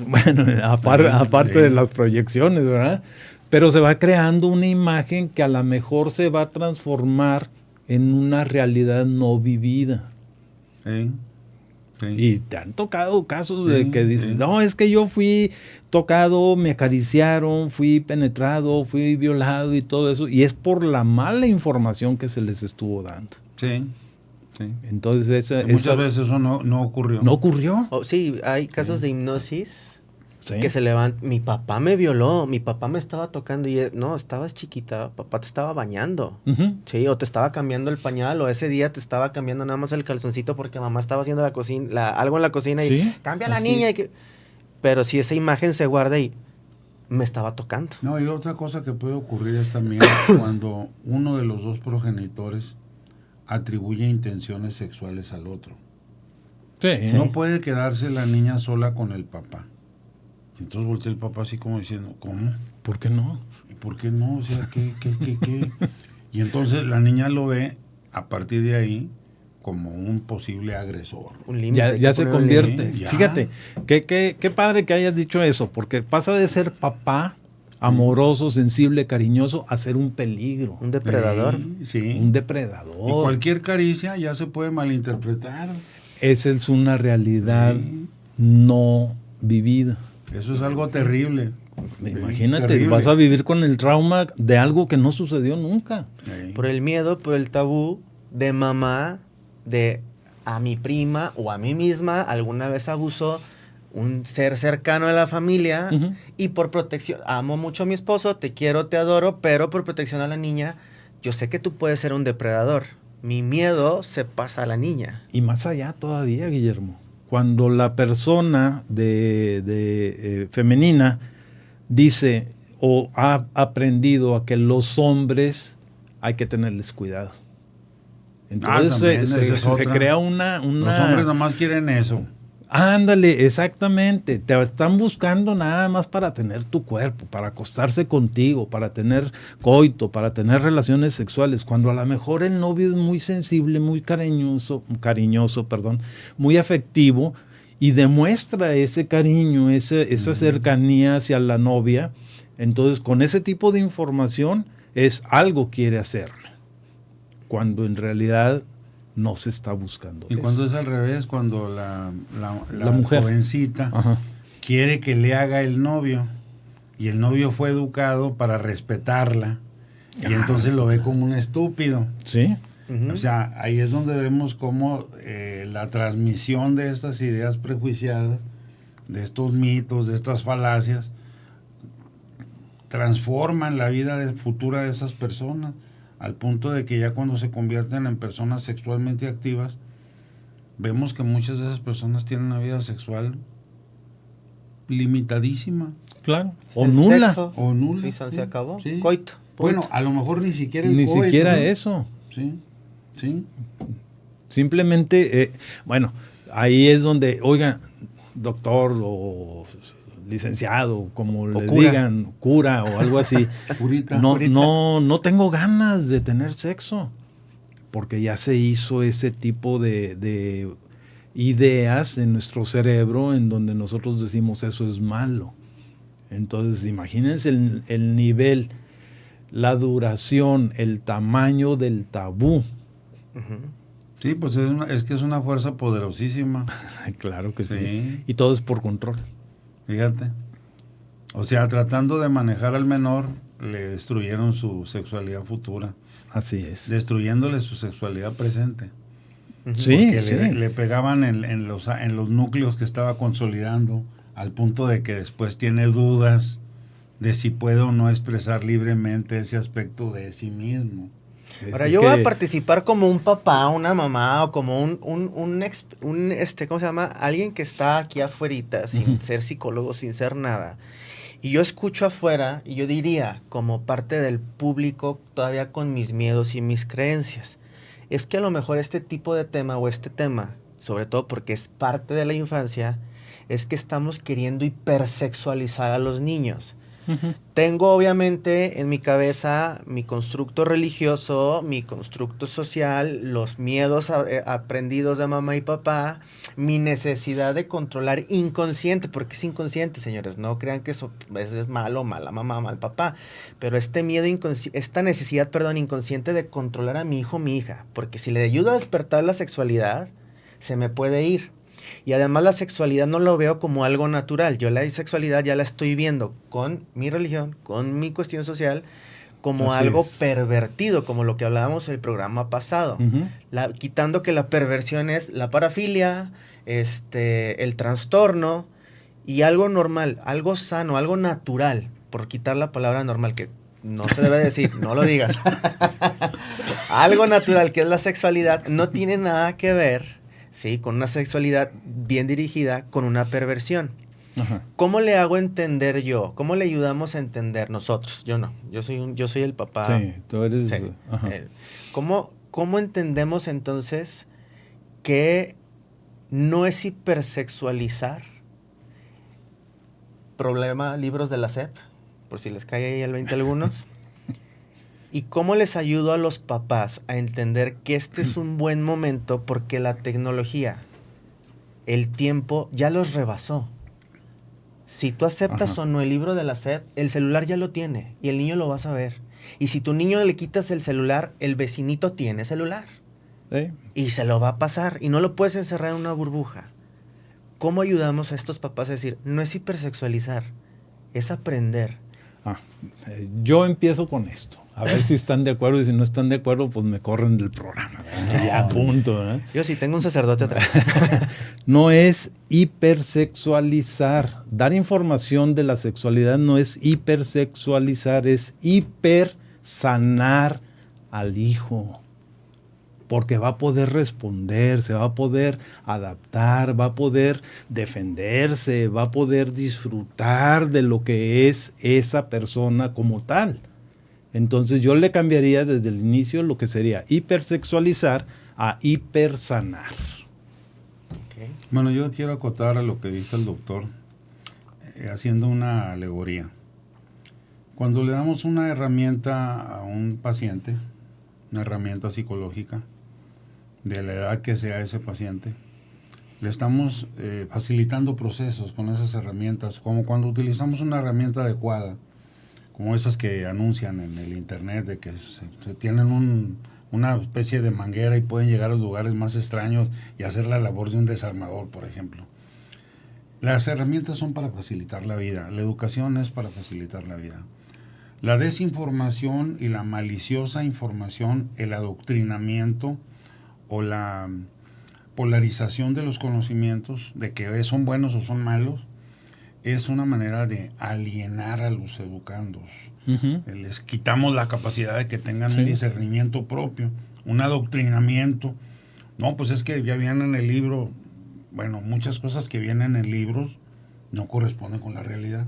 Bueno, aparte de las proyecciones, ¿verdad? Pero se va creando una imagen que a lo mejor se va a transformar en una realidad no vivida. Sí. Sí. Y te han tocado casos de que dicen, no, es que yo fui tocado, me acariciaron, fui penetrado, fui violado y todo eso. Y es por la mala información que se les estuvo dando. Sí. Sí. Entonces muchas veces eso no ocurrió. ¿No ocurrió? Sí, hay casos de hipnosis. Sí. Que se levanta, mi papá me violó, mi papá me estaba tocando y no, estabas chiquita, papá te estaba bañando, sí, o te estaba cambiando el pañal, o ese día te estaba cambiando nada más el calzoncito porque mamá estaba haciendo algo en la cocina y ¿Sí? cambia a la niña. Pero si esa imagen se guarda y me estaba tocando. No, y otra cosa que puede ocurrir es también cuando uno de los dos progenitores atribuye intenciones sexuales al otro. Sí. No puede quedarse la niña sola con el papá. Y entonces voltea el papá así como diciendo, ¿cómo? ¿Por qué no? ¿Y por qué no? O sea, ¿qué? Y entonces la niña lo ve a partir de ahí como un posible agresor. Un límite. Ya se convierte. Ya. Fíjate, qué padre que hayas dicho eso, porque pasa de ser papá amoroso, sensible, cariñoso, a ser un peligro. Un depredador. Sí. Un depredador. Y cualquier caricia ya se puede malinterpretar. Esa es una realidad no vivida. Eso es algo terrible. Imagínate, terrible. vas a vivir con el trauma de algo que no sucedió nunca. Por el miedo, por el tabú de mamá, de a mi prima o a mí misma, alguna vez abusó un ser cercano de la familia y por protección, amo mucho a mi esposo, te quiero, te adoro, pero por protección a la niña, yo sé que tú puedes ser un depredador. Mi miedo se pasa a la niña. Y más allá todavía, Guillermo. Cuando la persona femenina dice o ha aprendido a que los hombres hay que tenerles cuidado. Entonces se crea una... Los hombres nada más quieren eso. Ándale, exactamente. Te están buscando nada más para tener tu cuerpo, para acostarse contigo, para tener coito, para tener relaciones sexuales, cuando a lo mejor el novio es muy sensible, muy cariñoso, muy afectivo y demuestra ese cariño, esa cercanía hacia la novia. Entonces, con ese tipo de información es algo quiere hacerle, cuando en realidad no se está buscando. Y eso. Cuando es al revés, cuando la mujer, jovencita, quiere que le haga el novio y el novio fue educado para respetarla y entonces lo ve como un estúpido. Sí. O sea, ahí es donde vemos cómo la transmisión de estas ideas prejuiciadas, de estos mitos, de estas falacias, transforman la vida futura de esas personas. al punto de que ya cuando se convierten en personas sexualmente activas, vemos que muchas de esas personas tienen una vida sexual limitadísima. Claro. O El nula. sexo, O nula. y se acabó. Sí. Coito. Bueno, punto. a lo mejor ni siquiera el Ni coito, siquiera ¿no? eso. Sí, sí. Simplemente, bueno, ahí es donde, oiga, doctor o licenciado, como le cura. digan, cura o algo así. Curita. No tengo ganas de tener sexo, porque ya se hizo ese tipo de ideas en nuestro cerebro en donde nosotros decimos eso es malo. Entonces, imagínense el nivel, la duración, el tamaño del tabú. Sí, pues es que es una fuerza poderosísima. Claro que sí. Sí. Y todo es por control. Fíjate. O sea, tratando de manejar al menor, le destruyeron su sexualidad futura, Así es. destruyéndole su sexualidad presente. Sí, Porque sí. le pegaban en los núcleos que estaba consolidando, al punto de que después tiene dudas de si puede o no expresar libremente ese aspecto de sí mismo. Ahora, Es yo que- voy a participar como un papá, una mamá o como ¿cómo se llama? Alguien que está aquí afuera sin ser psicólogo, sin ser nada. Y yo escucho afuera y yo diría, como parte del público, todavía con mis miedos y mis creencias, es que a lo mejor este tipo de tema o este tema, sobre todo porque es parte de la infancia, es que estamos queriendo hipersexualizar a los niños. Ujú. Tengo obviamente en mi cabeza mi constructo religioso, mi constructo social, los miedos aprendidos de mamá y papá, mi necesidad de controlar inconsciente, porque es inconsciente, señores, no crean que eso es malo, mala mamá, mal papá, pero este miedo, esta necesidad, perdón, inconsciente de controlar a mi hijo o mi hija, porque si le ayudo a despertar la sexualidad, se me puede ir. Y además la sexualidad no lo veo como algo natural. Yo la sexualidad ya la estoy viendo con mi religión, con mi cuestión social, como Así algo es. pervertido, como lo que hablábamos en el programa pasado. Ujú. Quitando que la perversión es la parafilia, el trastorno y algo normal, algo sano, algo natural, por quitar la palabra normal, que no se debe decir, no lo digas. Algo natural, que es la sexualidad, no tiene nada que ver, ¿sí?, con una sexualidad bien dirigida, con una perversión. Ajá. ¿Cómo le hago entender yo? ¿Cómo le ayudamos a entender nosotros? Yo no, yo soy el papá. Sí, tú eres... Sí. Ajá. ¿Cómo entendemos entonces que no es hipersexualizar? Problema, libros de la SEP, por si les cae ahí el 20 a algunos. ¿Y cómo les ayudo a los papás a entender que este es un buen momento porque la tecnología, el tiempo ya los rebasó? Si tú aceptas Ajá. o no el libro de la SEP, el celular ya lo tiene y el niño lo va a saber. Y si tu niño le quitas el celular, el vecinito tiene celular Sí. y se lo va a pasar y no lo puedes encerrar en una burbuja. ¿Cómo ayudamos a estos papás a decir, no es hipersexualizar, es aprender? Yo empiezo con esto. A ver si están de acuerdo, y si no están de acuerdo, pues me corren del programa. ¿Verdad? Que ya, punto. ¿Eh? Yo sí tengo un sacerdote atrás. No es hipersexualizar. Dar información de la sexualidad no es hipersexualizar, es hipersanar al hijo. Porque va a poder responder, se va a poder adaptar, va a poder defenderse, va a poder disfrutar de lo que es esa persona como tal. Entonces yo le cambiaría desde el inicio lo que sería hipersexualizar a hipersanar. Okay. Bueno, yo quiero acotar a lo que dice el doctor, haciendo una alegoría. Cuando le damos una herramienta a un paciente, una herramienta psicológica, de la edad que sea ese paciente, le estamos facilitando procesos con esas herramientas, como cuando utilizamos una herramienta adecuada, como esas que anuncian en el internet, de que se tienen una especie de manguera y pueden llegar a los lugares más extraños y hacer la labor de un desarmador, por ejemplo. Las herramientas son para facilitar la vida, la educación es para facilitar la vida. La desinformación y la maliciosa información, el adoctrinamiento o la polarización de los conocimientos, de que son buenos o son malos, es una manera de alienar a los educandos. Les quitamos la capacidad de que tengan un discernimiento propio, un adoctrinamiento. No, pues es que ya viene en el libro, bueno, muchas cosas que vienen en libros no corresponden con la realidad.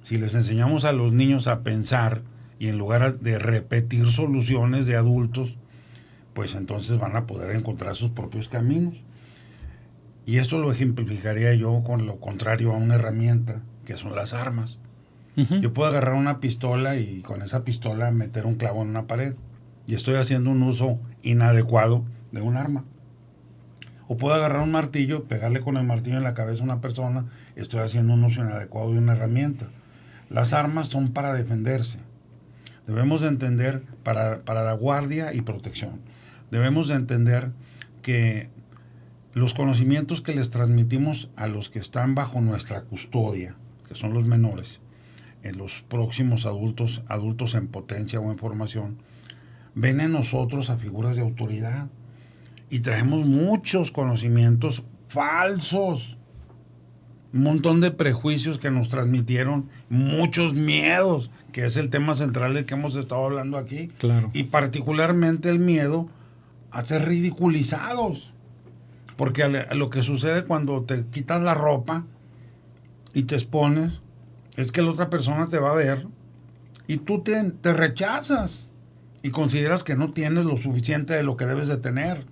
Si les enseñamos a los niños a pensar y en lugar de repetir soluciones de adultos, pues entonces van a poder encontrar sus propios caminos. Y esto lo ejemplificaría yo con lo contrario a una herramienta, que son las armas. Yo puedo agarrar una pistola y con esa pistola meter un clavo en una pared, y estoy haciendo un uso inadecuado de un arma. O puedo agarrar un martillo, pegarle con el martillo en la cabeza a una persona, y estoy haciendo un uso inadecuado de una herramienta. Las armas son para defenderse. Debemos de entender para la guardia y protección. Debemos de entender que los conocimientos que les transmitimos a los que están bajo nuestra custodia, que son los menores, en los próximos adultos en potencia o en formación, ven en nosotros a figuras de autoridad y traemos muchos conocimientos falsos, un montón de prejuicios que nos transmitieron, muchos miedos, que es el tema central del que hemos estado hablando aquí. Claro. Y particularmente el miedo a ser ridiculizados, porque a lo que sucede cuando te quitas la ropa y te expones es que la otra persona te va a ver y tú te rechazas y consideras que no tienes lo suficiente de lo que debes de tener,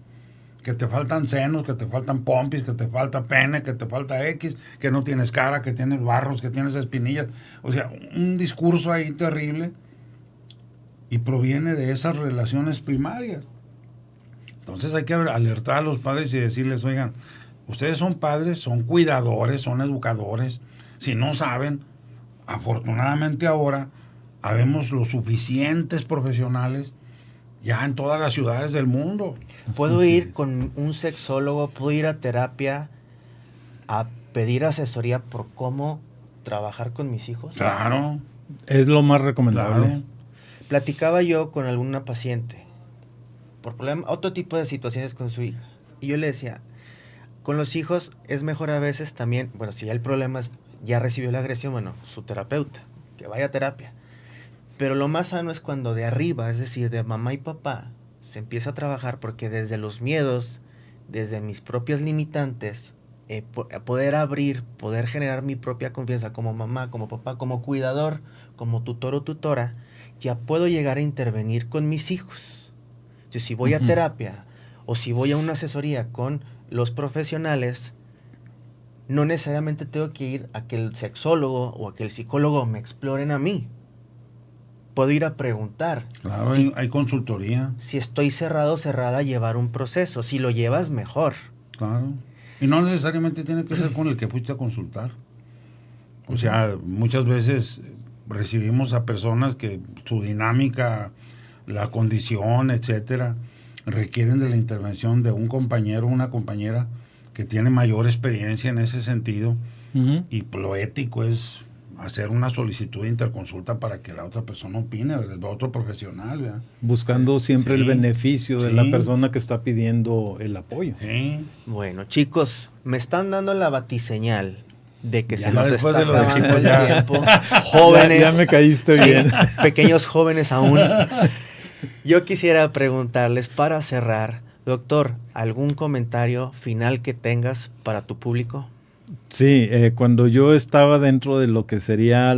que te faltan senos, que te faltan pompis, que te falta pene, que te falta X, que no tienes cara, que tienes barros, que tienes espinillas. O sea, un discurso ahí terrible, y proviene de esas relaciones primarias. Entonces hay que alertar a los padres y decirles, oigan, ustedes son padres, son cuidadores, son educadores. Si no saben, afortunadamente ahora habemos los suficientes profesionales ya en todas las ciudades del mundo. ¿Puedo ir con un sexólogo, puedo ir a terapia a pedir asesoría por cómo trabajar con mis hijos? Claro. Es lo más recomendable. Claro. Platicaba yo con alguna paciente por otro tipo de situaciones con su hija. Y yo le decía, con los hijos es mejor a veces también, bueno, si ya el problema es, ya recibió la agresión, bueno, su terapeuta, que vaya a terapia. Pero lo más sano es cuando de arriba, es decir, de mamá y papá, se empieza a trabajar, porque desde los miedos, desde mis propias limitantes, poder abrir, poder generar mi propia confianza como mamá, como papá, como cuidador, como tutor o tutora, ya puedo llegar a intervenir con mis hijos. Entonces, si voy a terapia o si voy a una asesoría con los profesionales, no necesariamente tengo que ir a que el sexólogo o a que el psicólogo me exploren a mí. Puedo ir a preguntar. Claro, hay consultoría. Si estoy cerrado o cerrada a llevar un proceso. Si lo llevas, mejor. Claro. Y no necesariamente tiene que ser con el que fuiste a consultar. O sea, muchas veces recibimos a personas que su dinámica, la condición, etcétera, requieren de la intervención de un compañero o una compañera que tiene mayor experiencia en ese sentido. Y lo ético es hacer una solicitud de interconsulta para que la otra persona opine, el otro profesional, ¿verdad? Buscando siempre el beneficio de sí. la persona que está pidiendo el apoyo. Sí. Bueno, chicos, me están dando la batiseñal de que Ya, se nos después está de lo de acabando chicos, el ya. tiempo. Jóvenes. Ya me caíste sí, bien. Pequeños jóvenes aún. Yo quisiera preguntarles para cerrar, doctor, ¿algún comentario final que tengas para tu público? Sí, cuando yo estaba dentro de lo que sería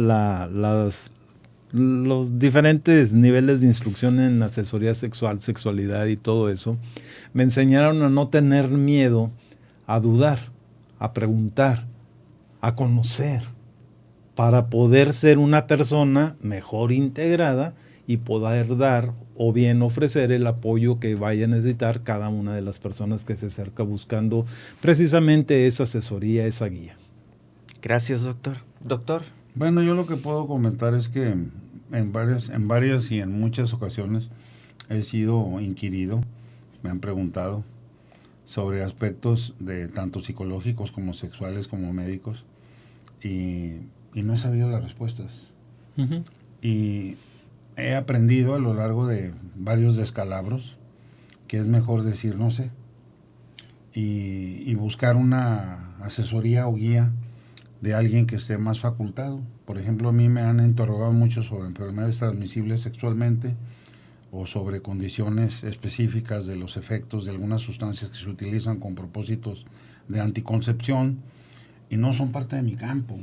los diferentes niveles de instrucción en asesoría sexual, sexualidad y todo eso, me enseñaron a no tener miedo, a dudar, a preguntar, a conocer, para poder ser una persona mejor integrada y poder dar o bien ofrecer el apoyo que vaya a necesitar cada una de las personas que se acerca buscando precisamente esa asesoría, esa guía. Gracias, doctor. Doctor. Bueno, yo lo que puedo comentar es que en varias y en muchas ocasiones he sido inquirido, me han preguntado sobre aspectos de tanto psicológicos como sexuales como médicos, y no he sabido las respuestas. Y he aprendido a lo largo de varios descalabros que es mejor decir no sé y buscar una asesoría o guía de alguien que esté más facultado, Por ejemplo, a mí me han interrogado mucho sobre enfermedades transmisibles sexualmente o sobre condiciones específicas de los efectos de algunas sustancias que se utilizan con propósitos de anticoncepción y no son parte de mi campo.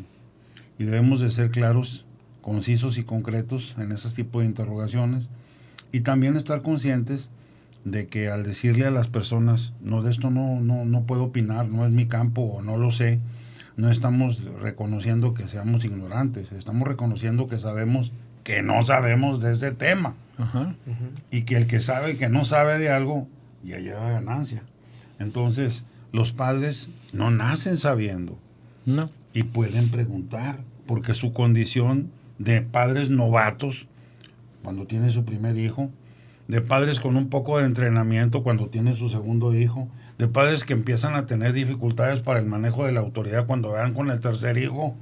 Y debemos de ser claros, concisos y concretos en ese tipo de interrogaciones y también estar conscientes de que al decirle a las personas, no, de esto no puedo opinar, no es mi campo o no lo sé, no estamos reconociendo que seamos ignorantes, estamos reconociendo que sabemos que no sabemos de ese tema. Ajá. Y que el que sabe que no sabe de algo ya lleva ganancia. Entonces, los padres no nacen sabiendo. No. Y pueden preguntar, porque su condición de padres novatos, cuando tiene su primer hijo, de padres con un poco de entrenamiento cuando tiene su segundo hijo, de padres que empiezan a tener dificultades para el manejo de la autoridad cuando van con el tercer hijo.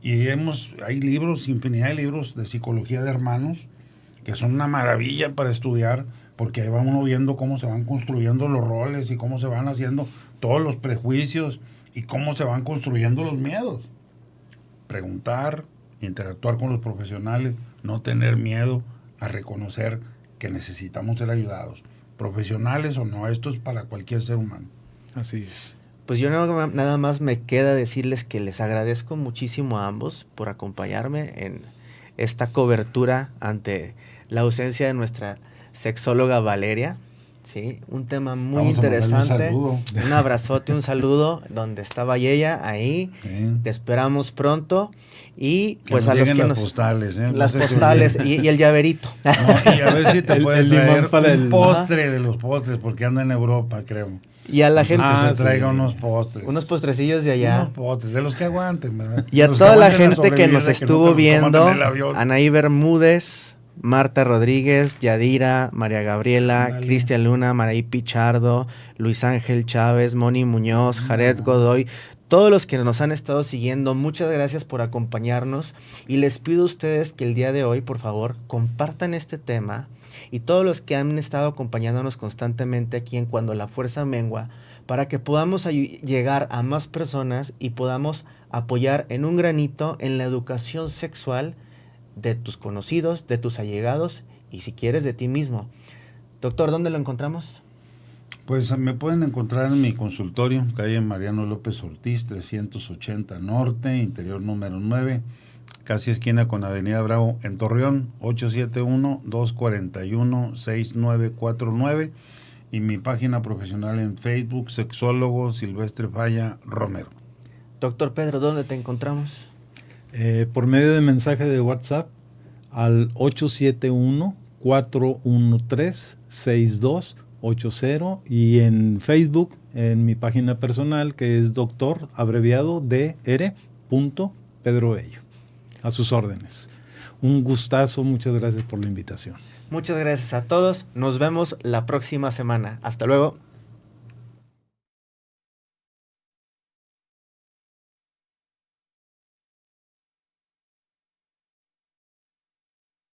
Y hay libros, infinidad de libros de psicología de hermanos, que son una maravilla para estudiar, porque ahí va uno viendo cómo se van construyendo los roles y cómo se van haciendo todos los prejuicios y cómo se van construyendo los miedos. Preguntar, interactuar con los profesionales, no tener miedo a reconocer que necesitamos ser ayudados. Profesionales o no, esto es para cualquier ser humano. Así es. Pues yo nada más me queda decirles que les agradezco muchísimo a ambos por acompañarme en esta cobertura ante la ausencia de nuestra sexóloga Valeria. ¿Sí? Un tema muy Vamos a mandarle interesante. un abrazote, un saludo donde estaba ella ahí. Sí. Te esperamos pronto. Y Que pues nos a los lleguen que las postales, ¿eh? las No se te postales olvide. y el llaverito. No, y a ver si te puedes el imán traer para un el- postre de los postres, porque anda en Europa, creo. Y a la gente, Que se sí. traiga unos postres. unos postrecillos de allá. Unos postres, de los que aguanten, ¿verdad? Y a Los que toda la aguanten gente que sobrevivir nos de que estuvo no te los viendo, coman en el avión. Anaí Bermúdez, Marta Rodríguez, Yadira, María Gabriela, Ándale. Cristian Luna, Maraí Pichardo, Luis Ángel Chávez, Moni Muñoz, Jared Godoy, todos los que nos han estado siguiendo, muchas gracias por acompañarnos y les pido a ustedes que el día de hoy, por favor, compartan este tema y todos los que han estado acompañándonos constantemente aquí en Cuando la Fuerza Mengua, para que podamos llegar a más personas y podamos apoyar en un granito en la educación sexual de tus conocidos, de tus allegados y si quieres de ti mismo. Doctor, ¿dónde lo encontramos? Pues me pueden encontrar en mi consultorio, calle Mariano López Ortiz, 380 Norte, interior número 9, casi esquina con Avenida Bravo, en Torreón, 871-241-6949, y mi página profesional en Facebook, Sexólogo Silvestre Falla Romero. Doctor Pedro, ¿dónde te encontramos? Por medio de mensaje de WhatsApp al 871-413-6280 y en Facebook, en mi página personal, que es doctor, abreviado Dr. Pedro Bello. A sus órdenes. Un gustazo, muchas gracias por la invitación. Muchas gracias a todos. Nos vemos la próxima semana. Hasta luego.